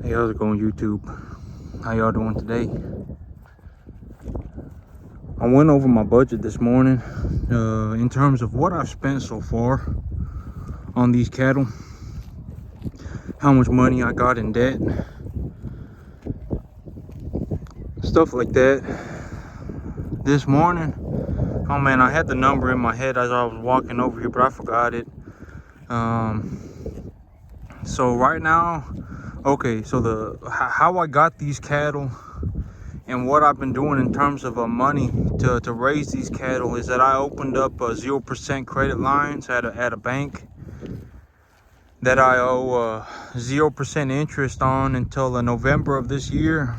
Hey, how's it going, YouTube? How y'all doing today? I went over my budget this morning in terms of what I've spent so far on these cattle, how much money I got in debt, stuff like that. This morning, oh man, I had the number in my head as I was walking over here, but I forgot it. So right now, okay, so how I got these cattle and what I've been doing in terms of money to raise these cattle is that I opened up 0% credit lines at a bank that I owe 0% interest on until November of this year.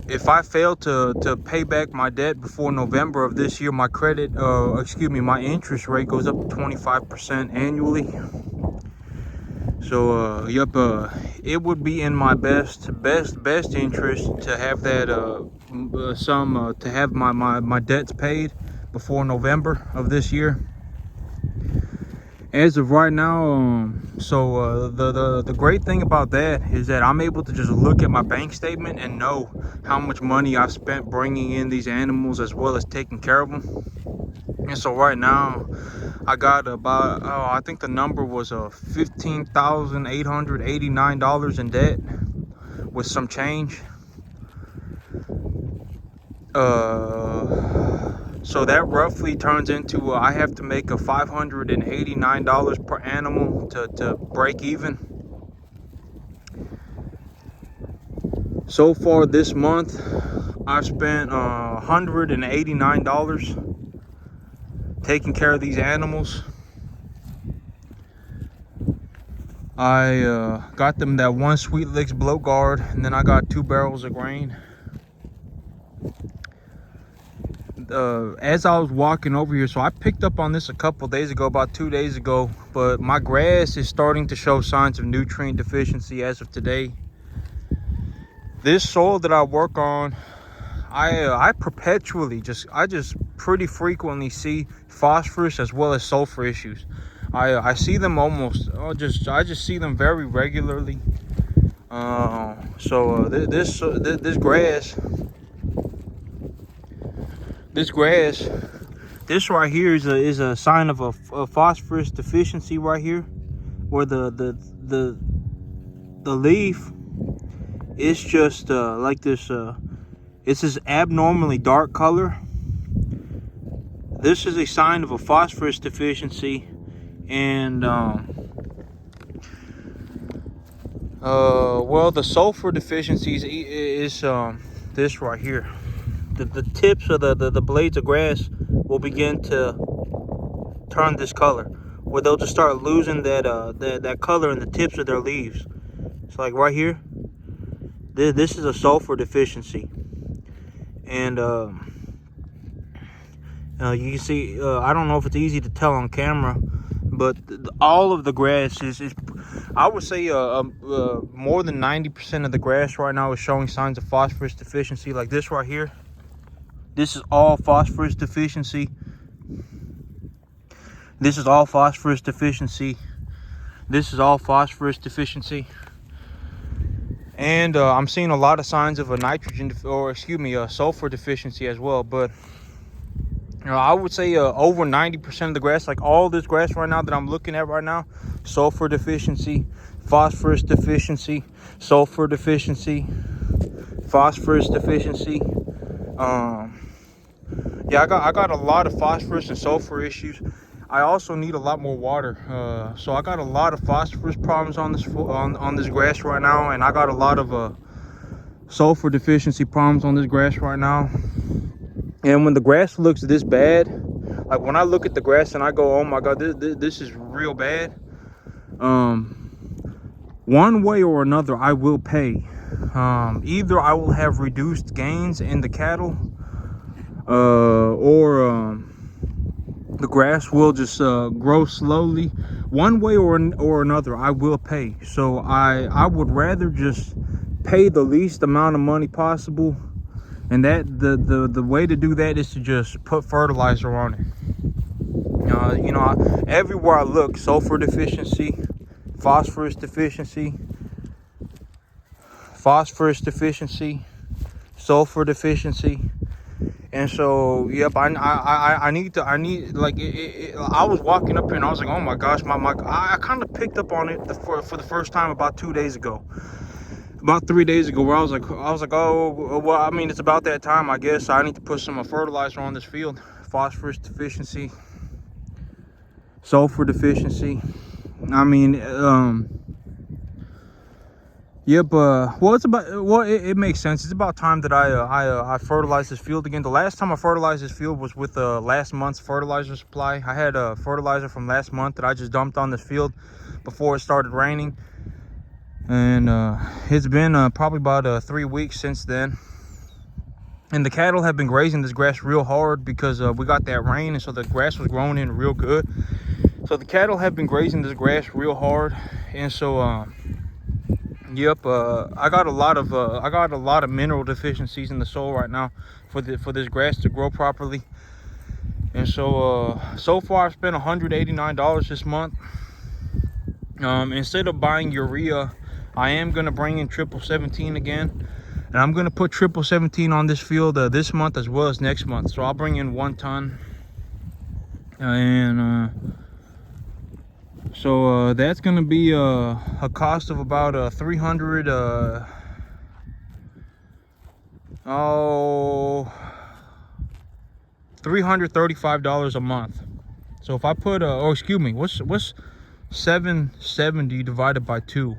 If I fail to pay back my debt before November of this year, my my interest rate goes up to 25% annually. So it would be in my best interest to have that to have my debts paid before November of this year. As of right now, the great thing about that is that I'm able to just look at my bank statement and know how much money I've spent bringing in these animals as well as taking care of them. And so right now, I got about, I think the number was $15,889 in debt with some change. So that roughly turns into I have to make a $589 per animal to break even. So far this month, I've spent $189 taking care of these animals. I got them that one Sweet Licks blow guard, and then I got 2 barrels of grain. As I was walking over here, so I picked up on this a couple days ago, about 2 days ago, but my grass is starting to show signs of nutrient deficiency as of today. This soil that I work on, I just pretty frequently see phosphorus as well as sulfur issues. I see them I just see them very regularly. This right here is a sign of a phosphorus deficiency right here, where the leaf is just like this. It's this abnormally dark color. This is a sign of a phosphorus deficiency, and well, the sulfur deficiencies is this right here. The tips of the blades of grass will begin to turn this color, where they'll just start losing that color in the tips of their leaves. It's like right here. This is a sulfur deficiency, and you can see. I don't know if it's easy to tell on camera, but all of the grass is I would say more than 90% of the grass right now is showing signs of phosphorus deficiency. Like this right here. This is all phosphorus deficiency. This is all phosphorus deficiency. This is all phosphorus deficiency. And I'm seeing a lot of signs of a sulfur deficiency as well. But I would say over 90% of the grass, like all this grass right now that I'm looking at right now, sulfur deficiency, phosphorus deficiency, sulfur deficiency, phosphorus deficiency. Yeah, I got a lot of phosphorus and sulfur issues. I also need a lot more water. So I got a lot of phosphorus problems on this grass right now, and I got a lot of sulfur deficiency problems on this grass right now. And when the grass looks this bad, like when I look at the grass and I go, oh my God, this is real bad. One way or another, I will pay. Either I will have reduced gains in the cattle, or the grass will just grow slowly. One way or another, I will pay. So I would rather just pay the least amount of money possible, and that the way to do that is to just put fertilizer on it. Everywhere I look, sulfur deficiency, phosphorus deficiency, sulfur deficiency. And so, yep, I need like I was walking up here and I was like, oh my gosh, I kind of picked up on it for the first time about 2 days ago, about 3 days ago, where I was like, oh well, I mean, it's about that time, I guess. I need to put some fertilizer on this field. Phosphorus deficiency, sulfur deficiency. I mean, yep. Well, it makes sense. It's about time that I fertilize this field again. The last time I fertilized this field was with last month's fertilizer supply. I had fertilizer from last month that I just dumped on this field before it started raining, and it's been probably about 3 weeks since then. And the cattle have been grazing this grass real hard because we got that rain, and so the grass was growing in real good. So the cattle have been grazing this grass real hard, and so yep, I got a lot of mineral deficiencies in the soil right now for this grass to grow properly. And so so far I've spent $189 this month. Instead of buying urea, I am gonna bring in 1717 again, and I'm gonna put 1717 on this field this month as well as next month. So I'll bring in 1 ton, and so that's gonna be a cost of about $335 a month. So if I put oh, excuse me, what's 770 divided by 2?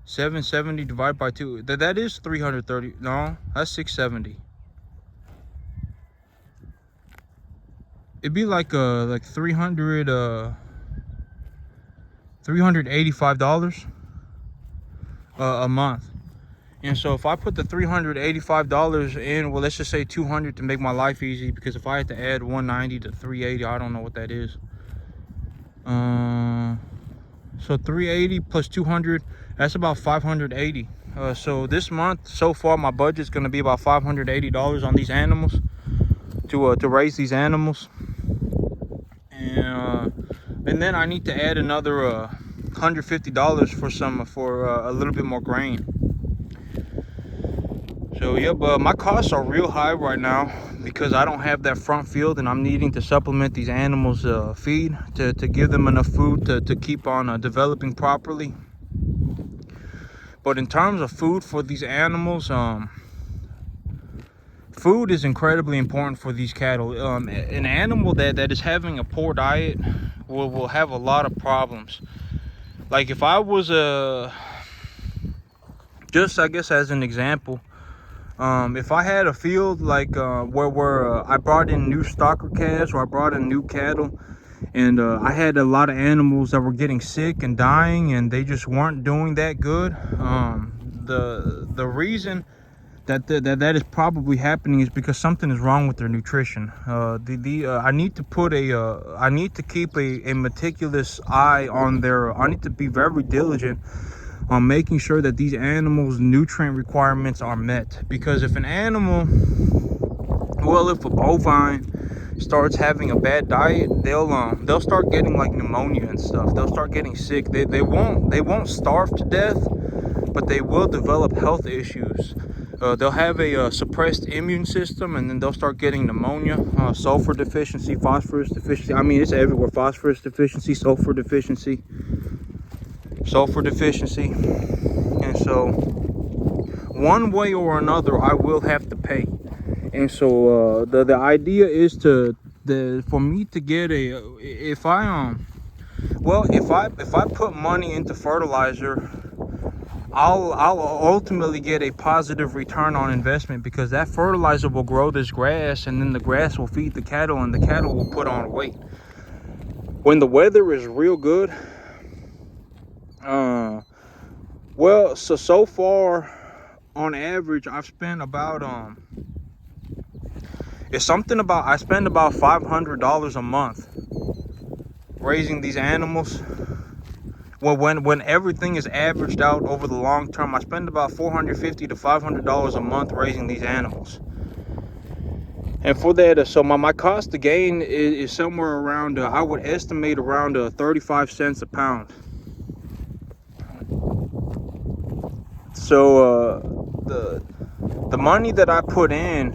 770 divided by 2. That is 330. No, that's 670. It'd be like $385 a month. And so if I put the $385 in, well, let's just say 200 to make my life easy, because if I had to add 190 to 380, I don't know what that is. So 380 plus 200, that's about 580. So this month so far my budget's going to be about $580 on these animals to raise these animals. And then I need to add another $150 for a little bit more grain. So yeah, but my costs are real high right now because I don't have that front field, and I'm needing to supplement these animals feed to give them enough food to keep on developing properly. But in terms of food for these animals, food is incredibly important for these cattle. An animal that is having a poor diet will have a lot of problems. Like if I was just I guess as an example, if I had a field like where I brought in new stocker calves, or I brought in new cattle, and I had a lot of animals that were getting sick and dying, and they just weren't doing that good. The reason that is probably happening is because something is wrong with their nutrition. I need to keep a meticulous eye on I need to be very diligent on making sure that these animals' nutrient requirements are met. Because if an animal, well, if a bovine starts having a bad diet, they'll start getting like pneumonia and stuff. They'll start getting sick. They won't starve to death, but they will develop health issues. They'll have a suppressed immune system, and then they'll start getting pneumonia, sulfur deficiency, phosphorus deficiency. I mean, it's everywhere. Phosphorus deficiency, sulfur deficiency. And so one way or another I will have to pay. And so the idea is for me to get if I put money into fertilizer, I'll ultimately get a positive return on investment, because that fertilizer will grow this grass, and then the grass will feed the cattle, and the cattle will put on weight. When the weather is real good, well, so far on average I've spent about I spend about $500 a month raising these animals. Well, when everything is averaged out over the long term, I spend about $450 to $500 a month raising these animals. And for that, so my cost to gain is somewhere around, I would estimate around 35 cents a pound. So the money that I put in,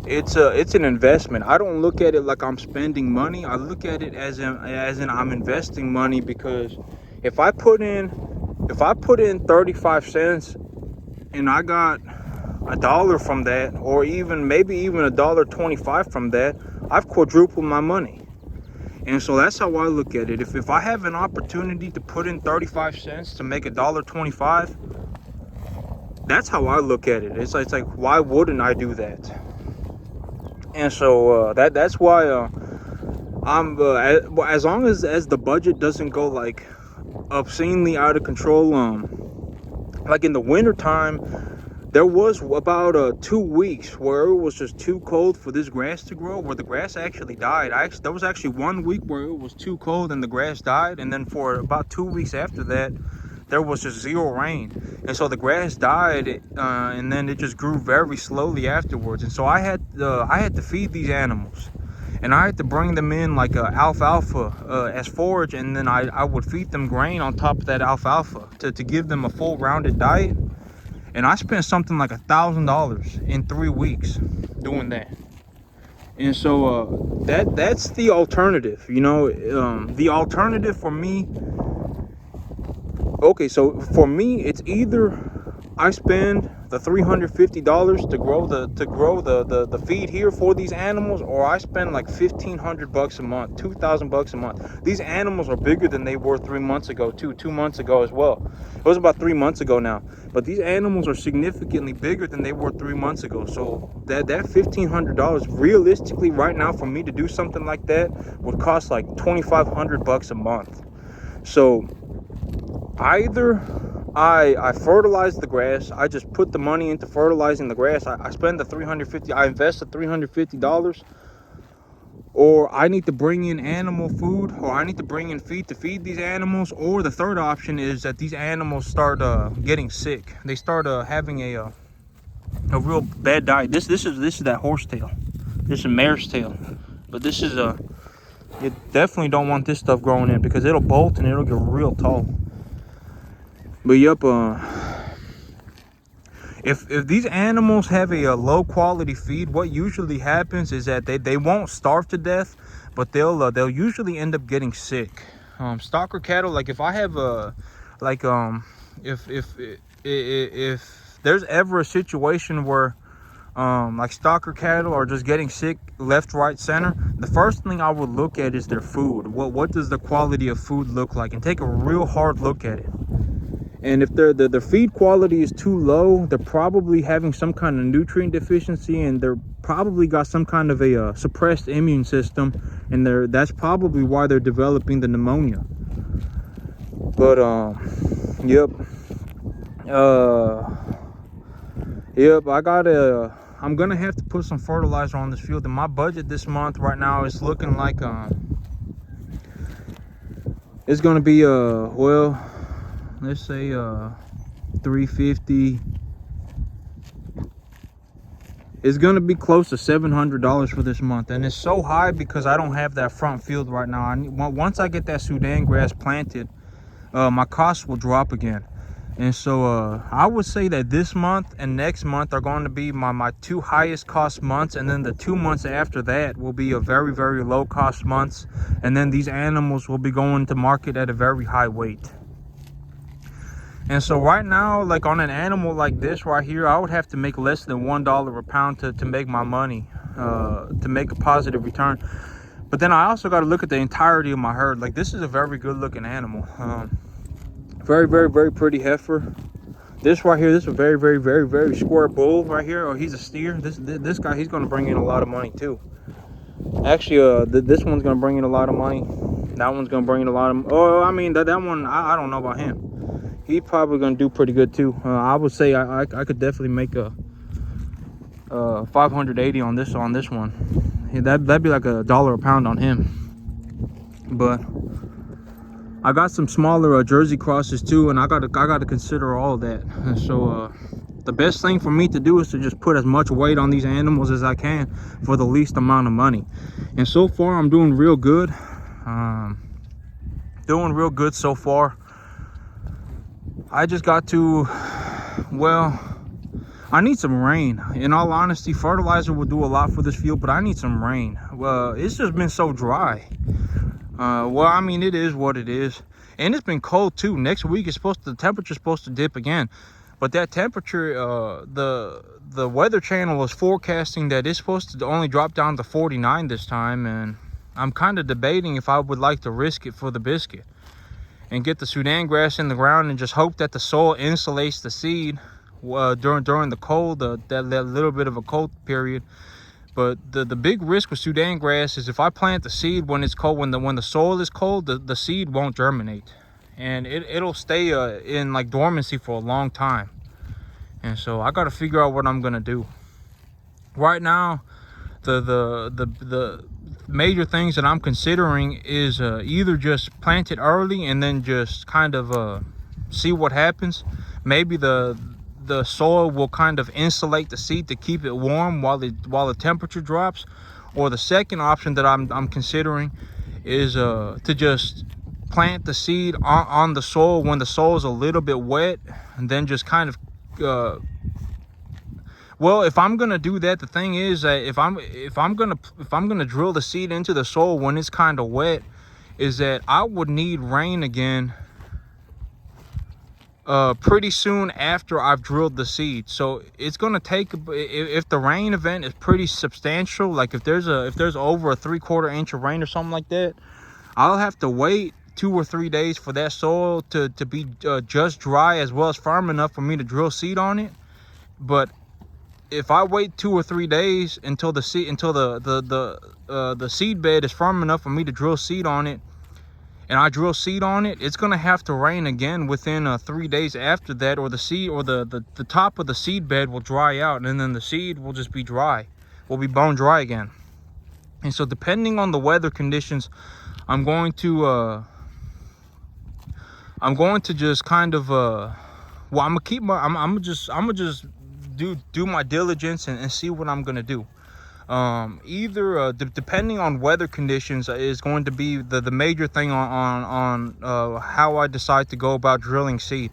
it's an investment. I don't look at it like I'm spending money. I look at it as in I'm investing money, because if I put in 35 cents and I got $1 from that, or maybe even $1.25 from that, I've quadrupled my money. And so that's how I look at it. If I have an opportunity to put in 35 cents to make $1.25, that's how I look at it. It's like why wouldn't I do that? And so that's why I'm as long as the budget doesn't go like obscenely out of control. Like in the winter time, there was about 2 weeks where it was just too cold for this grass to grow, where the grass actually died. There was actually 1 week where it was too cold and the grass died, and then for about 2 weeks after that, there was just zero rain, and so the grass died, and then it just grew very slowly afterwards. And so I had to feed these animals, and I had to bring them in like alfalfa as forage, and then I would feed them grain on top of that alfalfa to give them a full rounded diet. And I spent something like $1,000 in 3 weeks doing that. And so that's the alternative, you know. The alternative for me, okay, so for me, it's either I spend the $350 to grow the feed here for these animals, or I spend like $1,500 a month, $2,000 a month. These animals are bigger than they were 3 months ago, 2 months ago as well. It was about 3 months ago now, but these animals are significantly bigger than they were 3 months ago. So that $1,500 realistically right now for me to do something like that would cost like $2,500 a month. So either I fertilize the grass, I just put the money into fertilizing the grass, I spend I invest the $350, or I need to bring in animal food, or I need to bring in feed to feed these animals. Or the third option is that these animals start getting sick. They start having a real bad diet. This is that horsetail. This is mare's tail, but this is you definitely don't want this stuff growing in, because it'll bolt and it'll get real tall. But yep, if these animals have a low quality feed, what usually happens is that they won't starve to death, but they'll usually end up getting sick. Stocker cattle, like if I have if there's ever a situation where like stocker cattle are just getting sick left, right, center, the first thing I would look at is their food. What does the quality of food look like, and take a real hard look at it. And if their feed quality is too low, they're probably having some kind of nutrient deficiency, and they're probably got some kind of a suppressed immune system, and that's probably why they're developing the pneumonia. But yep, I'm gonna have to put some fertilizer on this field, and my budget this month right now is looking like it's gonna be well, let's say $350. It's gonna be close to $700 for this month, and it's so high because I don't have that front field right now. Once I get that Sudan grass planted, my costs will drop again. And so I would say that this month and next month are going to be my 2 highest cost months, and then the 2 months after that will be a very, very low cost months, and then these animals will be going to market at a very high weight. And so right now, like on an animal like this right here, I would have to make less than $1 a pound to make my money, to make a positive return. But then I also got to look at the entirety of my herd. Like, this is a very good looking animal. Very, very, very pretty heifer. This right here, this is a very, very, very, very square bull right here. Or he's a steer. This guy, he's going to bring in a lot of money too. Actually, this one's going to bring in a lot of money. That one's going to bring in a lot of. Oh, I mean that one, I don't know about him. He's probably going to do pretty good too. I would say I could definitely make a 580 on this one. Yeah, that'd be like $1 a pound on him. But I got some smaller Jersey crosses too, and I gotta consider all that. And so the best thing for me to do is to just put as much weight on these animals as I can for the least amount of money. And so far I'm doing real good. Doing real good so far. I just got to, well, I need some rain. In all honesty, fertilizer will do a lot for this field, but I need some rain. Well, it's just been so dry. Well, I mean, it is what it is. And it's been cold too. Next week the temperature's supposed to dip again. But that temperature, the weather channel is forecasting that it's supposed to only drop down to 49 this time. And I'm kind of debating if I would like to risk it for the biscuit and get the Sudan grass in the ground and just hope that the soil insulates the seed during the cold, that little bit of a cold period. But the big risk with Sudan grass is if I plant the seed when it's cold, when the soil is cold, the seed won't germinate, and it'll stay in like dormancy for a long time. And so I got to figure out what I'm gonna do. Right now, the major things that I'm considering is either just plant it early and then just kind of see what happens. Maybe the soil will kind of insulate the seed to keep it warm while the temperature drops. Or the second option that I'm considering is to just plant the seed on the soil when the soil is a little bit wet, and then just kind of well, if I'm gonna do that, the thing is that if I'm gonna drill the seed into the soil when it's kind of wet, is that I would need rain again pretty soon after I've drilled the seed. So it's gonna take, if the rain event is pretty substantial, like if there's over a 3/4 inch of rain or something like that, I'll have to wait 2 or 3 days for that soil to be just dry as well as firm enough for me to drill seed on it. But if I wait 2 or 3 days until the seed bed is firm enough for me to drill seed on it, and I drill seed on it, it's gonna have to rain again within 3 days after that, or the seed, or the top of the seed bed will dry out, and then the seed will just be dry, will be bone dry again. And so depending on the weather conditions, I'm going to just kind of well, I'm gonna just do my diligence and see what I'm gonna do. Either depending on weather conditions is going to be the major thing on how I decide to go about drilling seed.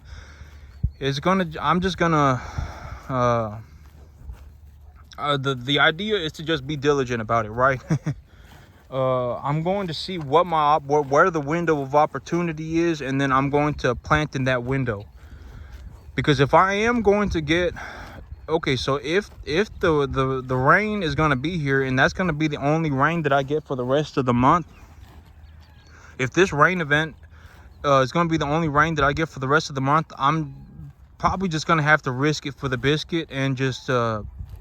I'm just gonna the idea is to just be diligent about it, right? I'm going to see where the window of opportunity is, and then I'm going to plant in that window. Because if I am going to get, okay, so if the rain is going to be here, and that's going to be the only rain that I get for the rest of the month, if this rain event is going to be the only rain that I get for the rest of the month, I'm probably just going to have to risk it for the biscuit and just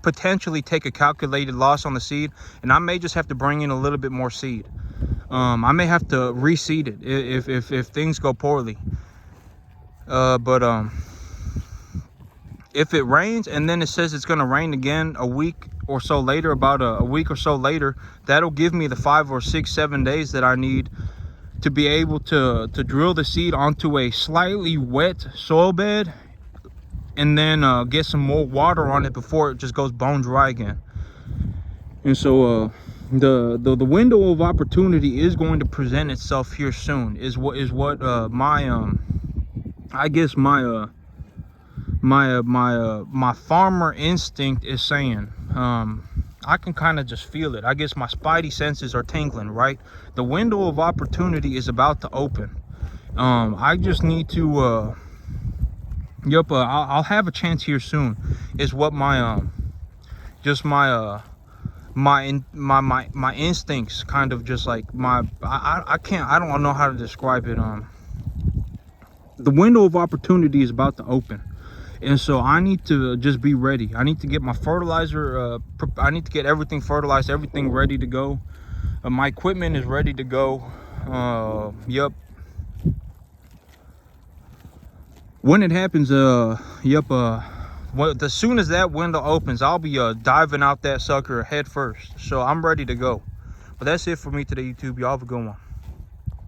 potentially take a calculated loss on the seed. And I may just have to bring in a little bit more seed. I may have to reseed it if things go poorly. But if it rains and then it says it's going to rain again a week or so later, about a week or so later, that'll give me the 5 or 6, 7 days that I need to be able to drill the seed onto a slightly wet soil bed, and then get some more water on it before it just goes bone dry again. And so the window of opportunity is going to present itself here soon, is what my I guess my farmer instinct is saying. I can kind of just feel it. I guess my spidey senses are tingling, right? The window of opportunity is about to open. I just need to I'll have a chance here soon, is what my my instincts kind of just like I don't know how to describe it. The window of opportunity is about to open. And so I need to just be ready. I need to get my fertilizer, I need to get everything fertilized, everything ready to go. My equipment is ready to go. Yep. When it happens, as soon as that window opens, I'll be diving out that sucker head first. So I'm ready to go. But that's it for me today, YouTube. Y'all have a good one.